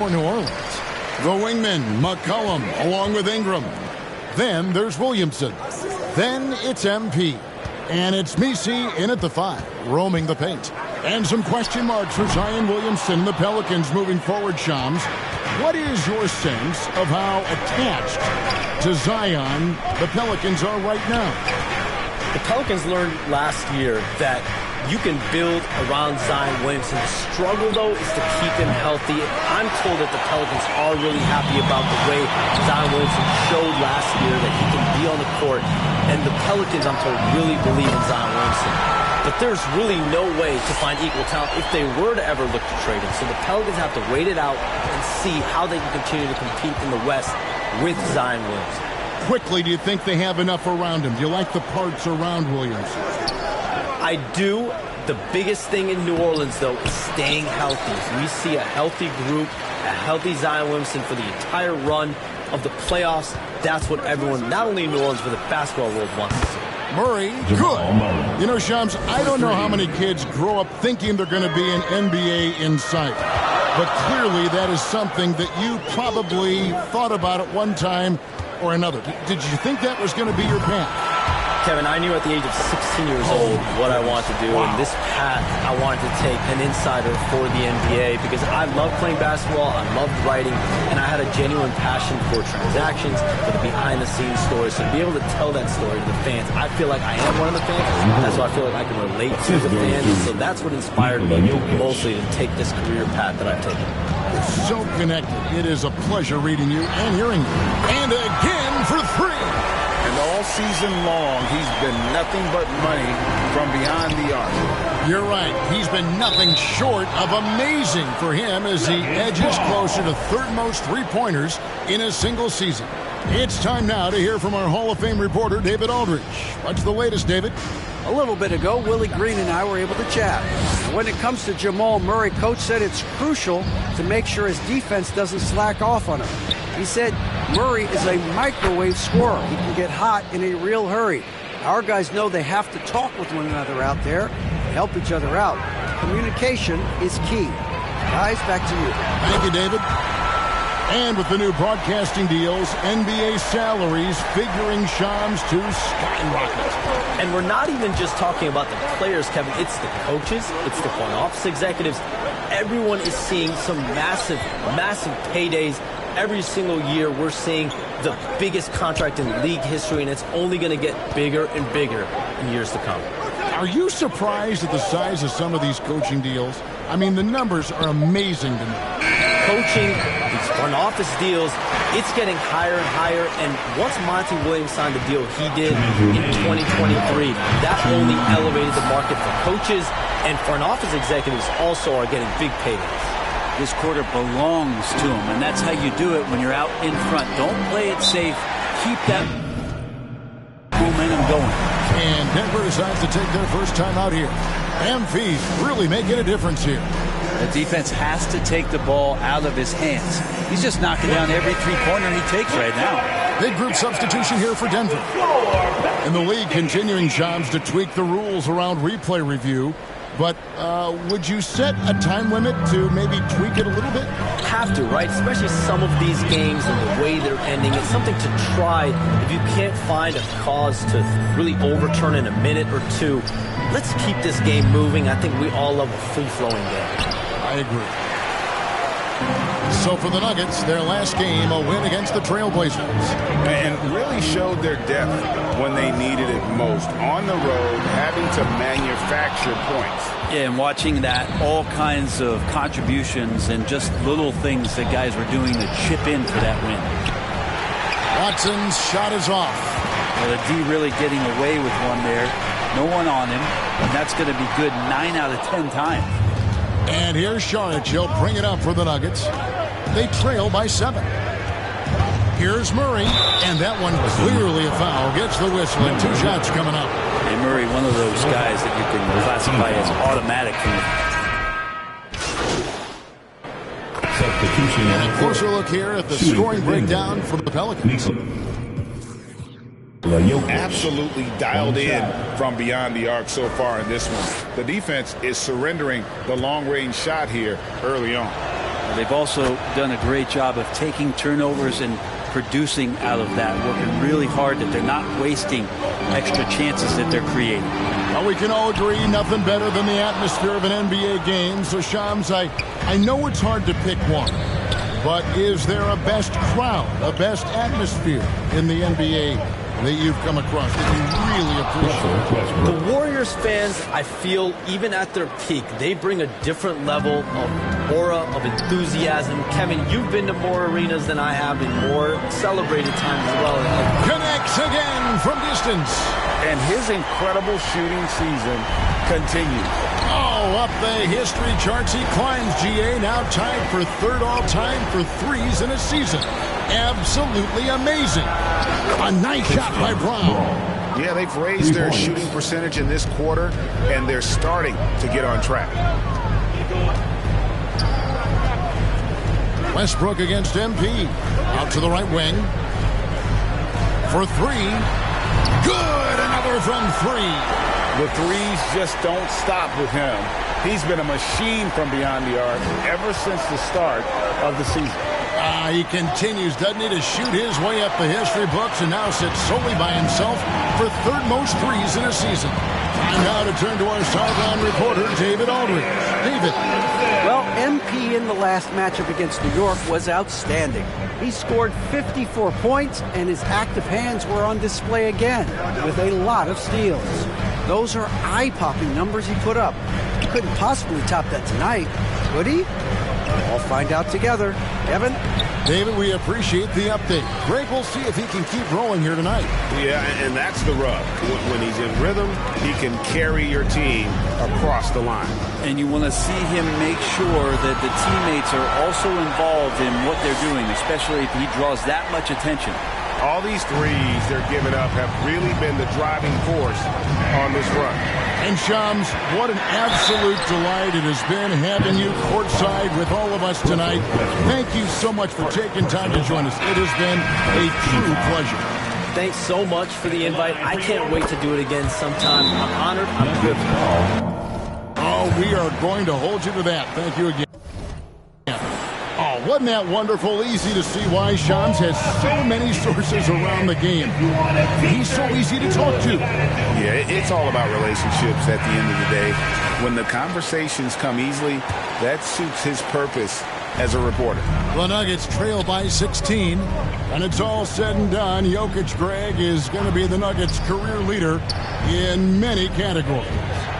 for New Orleans. The wingman, McCollum, along with Ingram. Then there's Williamson. Then it's MP. And it's Messi in at the 5, roaming the paint. And some question marks for Zion Williamson, the Pelicans moving forward, Shams. What is your sense of how attached to Zion the Pelicans are right now? The Pelicans learned last year that you can build around Zion Williamson. The struggle, though, is to keep him healthy. I'm told that the Pelicans are really happy about the way Zion Williamson showed last year that he can be on the court. And the Pelicans, I'm told, really believe in Zion Williamson. But there's really no way to find equal talent if they were to ever look to trade him. So the Pelicans have to wait it out and see how they can continue to compete in the West with Zion Williamson. Quickly, do you think they have enough around him? Do you like the parts around Williamson? I do. The biggest thing in New Orleans, though, is staying healthy. If we see a healthy group, a healthy Zion Williamson for the entire run of the playoffs, that's what everyone, not only in New Orleans, but the basketball world wants to see. Murray, good. You know, Shams, I don't know how many kids grow up thinking they're going to be an NBA in sight. But clearly that is something that you probably thought about at one time or another. Did you think that was going to be your path? Kevin, I knew at the age of 16 years old what I wanted to do, and this path I wanted to take an insider for the NBA because I loved playing basketball, I loved writing, and I had a genuine passion for transactions, for the behind-the-scenes stories. So to be able to tell that story to the fans, I feel like I am one of the fans. That's why I feel like I can relate to the fans, and so that's what inspired me mostly to take this career path that I've taken. So connected. It is a pleasure reading you and hearing you. And again for 3. And all season long, he's been nothing but money from beyond the arc. You're right. He's been nothing short of amazing for him as he edges closer to third most three-pointers in a single season. It's time now to hear from our Hall of Fame reporter, David Aldridge. What's the latest, David? A little bit ago, Willie Green and I were able to chat. When it comes to Jamal Murray, Coach said it's crucial to make sure his defense doesn't slack off on him. He said Murray is a microwave scorer. He can get hot in a real hurry. Our guys know they have to talk with one another out there, help each other out. Communication is key. Guys, back to you. Thank you, David. And with the new broadcasting deals, NBA salaries figuring Shams to skyrocket. And we're not even just talking about the players, Kevin. It's the coaches. It's the front office executives. Everyone is seeing some massive, massive paydays. Every single year, we're seeing the biggest contract in league history, and it's only going to get bigger and bigger in years to come. Are you surprised at the size of some of these coaching deals? I mean, the numbers are amazing to me. Coaching, these front office deals, it's getting higher and higher. And once Monty Williams signed the deal he did in 2023, that only elevated the market for coaches, and front office executives also are getting big paydays. This quarter belongs to him, and that's how you do it when you're out in front. Don't play it safe. Keep that momentum going. And Denver decides to take their first time out here. MV's really making a difference here. The defense has to take the ball out of his hands. He's just knocking down every three-pointer he takes right now. Big group substitution here for Denver. And the league continuing, Shams, to tweak the rules around replay review. But would you set a time limit to maybe tweak it a little bit? Have to, right? Especially some of these games and the way they're ending. It's something to try. If you can't find a cause to really overturn in a minute or two, let's keep this game moving. I think we all love a free-flowing game. I agree. So for the Nuggets, their last game, a win against the Trailblazers. And really showed their depth when they needed it most. On the road, having to manufacture points. Yeah, and watching that, all kinds of contributions and just little things that guys were doing to chip in for that win. Watson's shot is off. Well, the D really getting away with one there. No one on him, and that's going to be good 9 out of 10 times. And here's Saric. He'll bring it up for the Nuggets. They trail by 7. Here's Murray, and that one clearly a foul. Gets the whistle, and 2 shots coming up. Hey, Murray, one of those guys that you can classify as automatic from the substitution. And a closer look here at the scoring breakdown for the Pelicans. Absolutely dialed in from beyond the arc so far in this one. The defense is surrendering the long-range shot here early on. They've also done a great job of taking turnovers and producing out of that, working really hard that they're not wasting extra chances that they're creating. Well, we can all agree nothing better than the atmosphere of an NBA game. So, Shams, I know it's hard to pick one, but is there a best crowd, a best atmosphere in the NBA that you've come across that you really appreciate? The Warriors fans, I feel, even at their peak, they bring a different level of aura, of enthusiasm. Kevin, you've been to more arenas than I have in more celebrated times as well. Connects again from distance. And his incredible shooting season continues. Oh, up the history charts he climbs, GA, now tied for third all-time for threes in a season. Absolutely amazing. A nice shot by Brown. Yeah, they've raised their shooting percentage in this quarter, and they're starting to get on track. Westbrook against MP. Out to the right wing. For three. Good! Another from three. The threes just don't stop with him. He's been a machine from beyond the arc ever since the start of the season. He continues, doesn't he, to shoot his way up the history books and now sits solely by himself for third most threes in a season. Time now to turn to our sideline reporter, David Aldridge. David. Well, MP in the last matchup against New York was outstanding. He scored 54 points, and his active hands were on display again with a lot of steals. Those are eye-popping numbers he put up. He couldn't possibly top that tonight, could he? We'll find out together. Evan? David, we appreciate the update. Greg, we'll see if he can keep rolling here tonight. Yeah, and that's the rub. When he's in rhythm, he can carry your team across the line. And you want to see him make sure that the teammates are also involved in what they're doing, especially if he draws that much attention. All these threes they're giving up have really been the driving force on this run. And Shams, what an absolute delight it has been having you courtside with all of us tonight. Thank you so much for taking time to join us. It has been a true pleasure. Thanks so much for the invite. I can't wait to do it again sometime. I'm honored. I'm good. Oh, we are going to hold you to that. Thank you again. Oh, wasn't that wonderful? Easy to see why Shams has so many sources around the game. He's so easy to talk to. Yeah, it's all about relationships at the end of the day. When the conversations come easily, that suits his purpose as a reporter. The Nuggets trail by 16. And it's all said and done, Jokic, Greg, is going to be the Nuggets' career leader in many categories.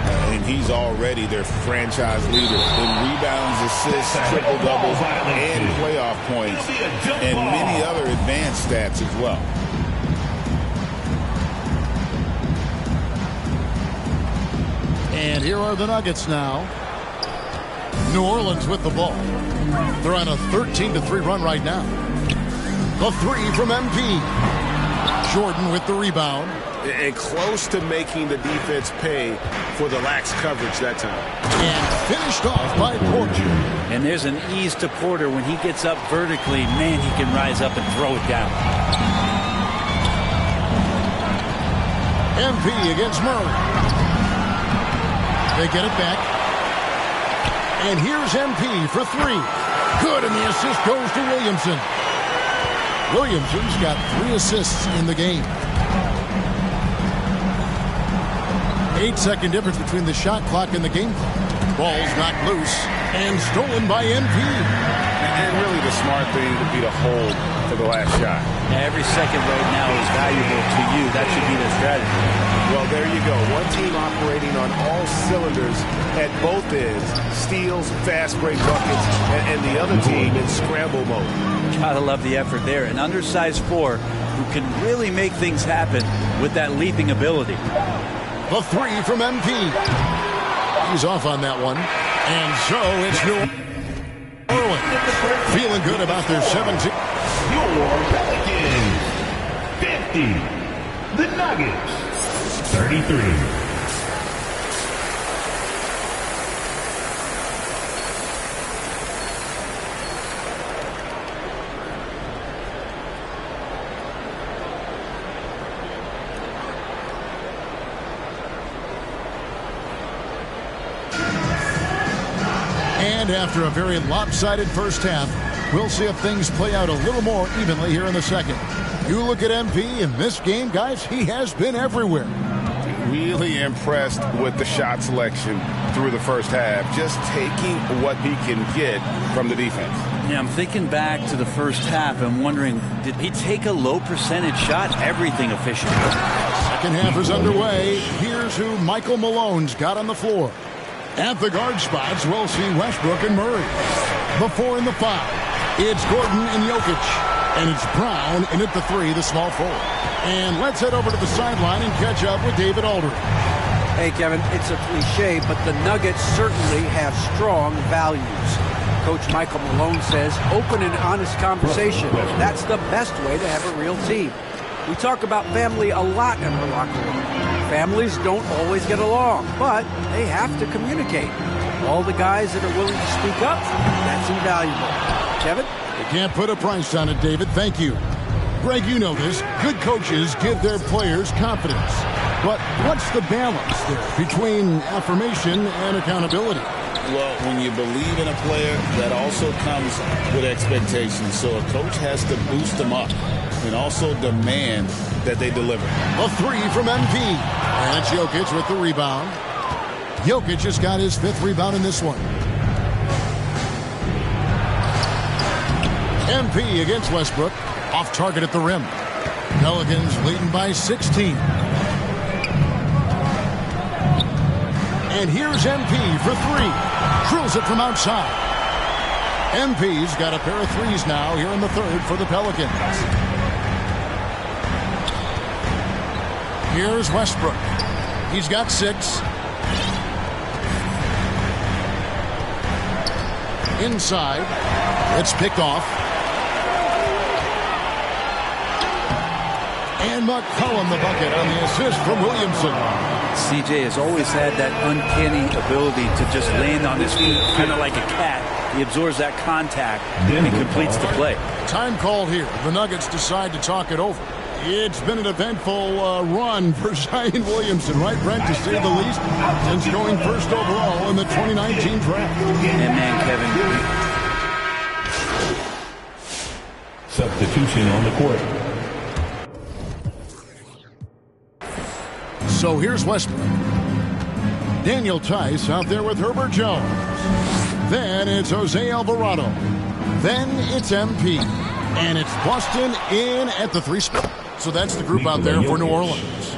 And he's already their franchise leader in rebounds, assists, triple-doubles, and playoff points, and many other advanced stats as well. And here are the Nuggets now. New Orleans with the ball. They're on a 13-3 run right now. The three from MP. Jordan with the rebound. And close to making the defense pay for the lax coverage that time. And finished off by Porter. And there's an ease to Porter when he gets up vertically. Man, he can rise up and throw it down. MP against Murray. They get it back. And here's MP for three. Good, and the assist goes to Williamson. Williamson's got 3 assists in the game. 8-second difference between the shot clock and the game clock. Ball's knocked loose and stolen by MP. And really the smart thing would be to hold for the last shot. Every second right now is valuable to you. That should be the strategy. Well, there you go. One team operating on all cylinders at both ends. Steals, fast break buckets, and the other team in scramble mode. Gotta love the effort there. An undersized 4 who can really make things happen with that leaping ability. The three from MP. He's off on that one. And so it's New Orleans. Feeling good about their 17. Your Pelicans 50. The Nuggets 33. And after a very lopsided first half, we'll see if things play out a little more evenly here in the second. You look at MP in this game, guys, he has been everywhere. Really impressed with the shot selection through the first half, just taking what he can get from the defense. Yeah, I'm thinking back to the first half and wondering, did he take a low percentage shot? Everything efficient. Second half is underway. Here's who Michael Malone's got on the floor. At the guard spots, we'll see Westbrook and Murray. The 4 and the 5. It's Gordon and Jokic. And it's Brown in at the 3, the small forward. And let's head over to the sideline and catch up with David Aldridge. Hey, Kevin, it's a cliche, but the Nuggets certainly have strong values. Coach Michael Malone says open and honest conversation. That's the best way to have a real team. We talk about family a lot in our locker room. Families don't always get along, but they have to communicate. All the guys that are willing to speak up, that's invaluable. Kevin? You can't put a price on it, David. Thank you. Greg, you know this. Good coaches give their players confidence. But what's the balance there between affirmation and accountability? Well, when you believe in a player, that also comes with expectations. So a coach has to boost them up and also demand that they deliver. A 3 from MP. And it's Jokic with the rebound. Jokic has got his 5th rebound in this one. MP against Westbrook. Off target at the rim. Pelicans leading by 16. And here's MP for 3. Drills it from outside. MP's got a pair of threes now here in the 3rd for the Pelicans. Here's Westbrook. He's got 6. Inside. It's picked off. And McCollum the bucket on the assist from Williamson. CJ has always had that uncanny ability to just land on his feet, kind of like a cat. He absorbs that contact and he completes the play. Time called here. The Nuggets decide to talk it over. It's been an eventful run for Zion Williamson, right, Brent, to say the least, since going first overall in the 2019 draft. And man, Kevin. Substitution on the court. So here's Westbrook. Daniel Tice out there with Herbert Jones. Then it's Jose Alvarado. Then it's MP. And it's Boston in at the 3 spot. So that's the group out there for New Orleans.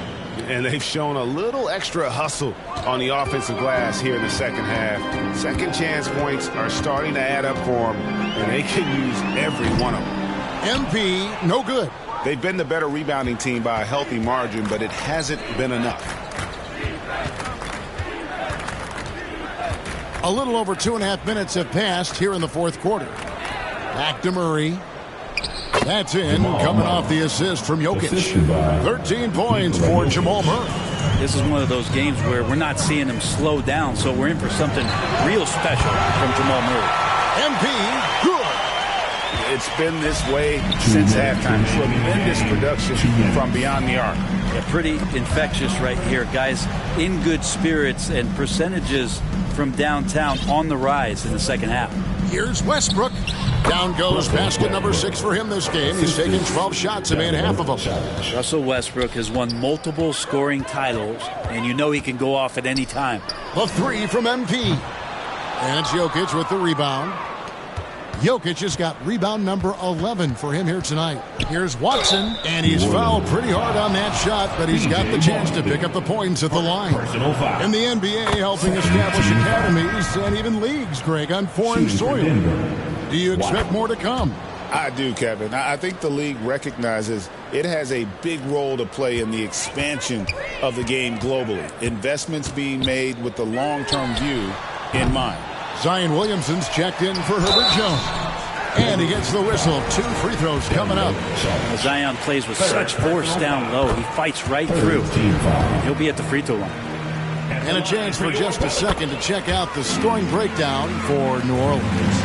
And they've shown a little extra hustle on the offensive glass here in the second half. Second chance points are starting to add up for them, and they can use every one of them. MP, no good. They've been the better rebounding team by a healthy margin, but it hasn't been enough. A little over 2.5 minutes have passed here in the 4th quarter. Back to Murray. That's in, coming off the assist from Jokic. 13 points for Jamal Murray. This is one of those games where we're not seeing him slow down, so we're in for something real special from Jamal Murray. MP, good. It's been this way since halftime. Tremendous production from beyond the arc. Yeah, pretty infectious right here. Guys in good spirits and percentages from downtown on the rise in the second half. Here's Westbrook. Down goes basket number 6 for him this game. He's taken 12 shots and made half of them. Russell Westbrook has won multiple scoring titles, and you know he can go off at any time. The 3 from MP. And it's Jokic with the rebound. Jokic has got rebound number 11 for him here tonight. Here's Watson, and he's fouled pretty hard on that shot, but he's got the chance to pick up the points at the line. In the NBA, helping establish academies and even leagues, Greg, on foreign soil. Do you expect more to come? I do, Kevin. I think the league recognizes it has a big role to play in the expansion of the game globally. Investments being made with the long-term view in mind. Zion Williamson's checked in for Herbert Jones. And he gets the whistle. 2 free throws coming up. Zion plays with such force down low. He fights right through. He'll be at the free throw line. And a chance for just a second to check out the scoring breakdown for New Orleans.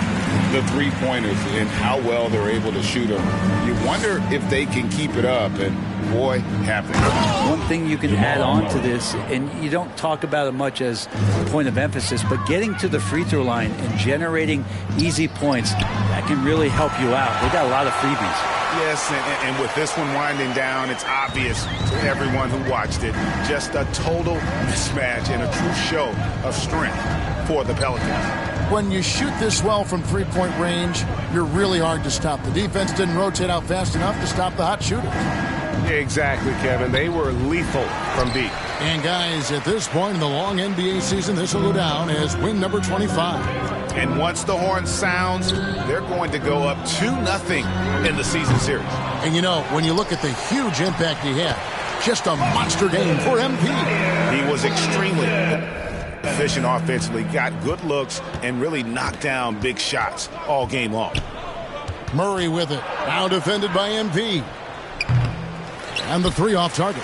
the three-pointers and how well they're able to shoot them. You wonder if they can keep it up, and boy, have they. One thing you can add on to this, and you don't talk about it much as a point of emphasis, but getting to the free throw line and generating easy points, that can really help you out. They got a lot of freebies. Yes, and with this one winding down, it's obvious to everyone who watched it. Just a total mismatch and a true show of strength for the Pelicans. When you shoot this well from three-point range, you're really hard to stop. The defense didn't rotate out fast enough to stop the hot shooters. Exactly, Kevin. They were lethal from deep. And guys, at this point in the long NBA season, this will go down as win number 25. And once the horn sounds, they're going to go up 2-0 in the season series. And you know, when you look at the huge impact he had, just a monster game for MP. He was extremely efficient offensively, got good looks, and really knocked down big shots all game long. Murray with it. Now defended by MP. And the three off target.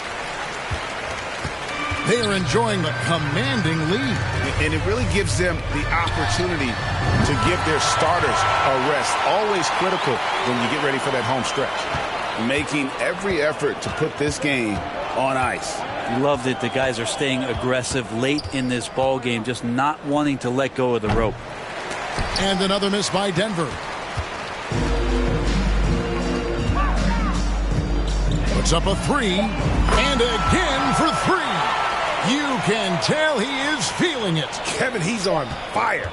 They are enjoying the commanding lead. And it really gives them the opportunity to give their starters a rest. Always critical when you get ready for that home stretch. Making every effort to put this game on ice. Love that the guys are staying aggressive late in this ball game, just not wanting to let go of the rope. And another miss by Denver. Puts up a three, and again for three. You can tell he is feeling it. Kevin, he's on fire.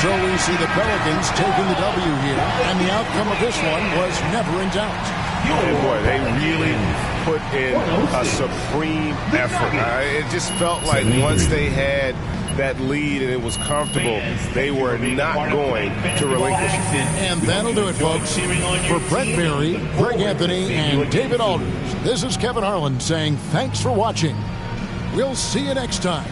So we see the Pelicans taking the W here, and the outcome of this one was never in doubt. Oh boy, they really put in a supreme effort. It just felt like once they had that lead and it was comfortable, they were not going to relinquish it. And that'll do it, folks. For Brett Berry, Greg Anthony, and David Alders, this is Kevin Harlan saying thanks for watching. We'll see you next time.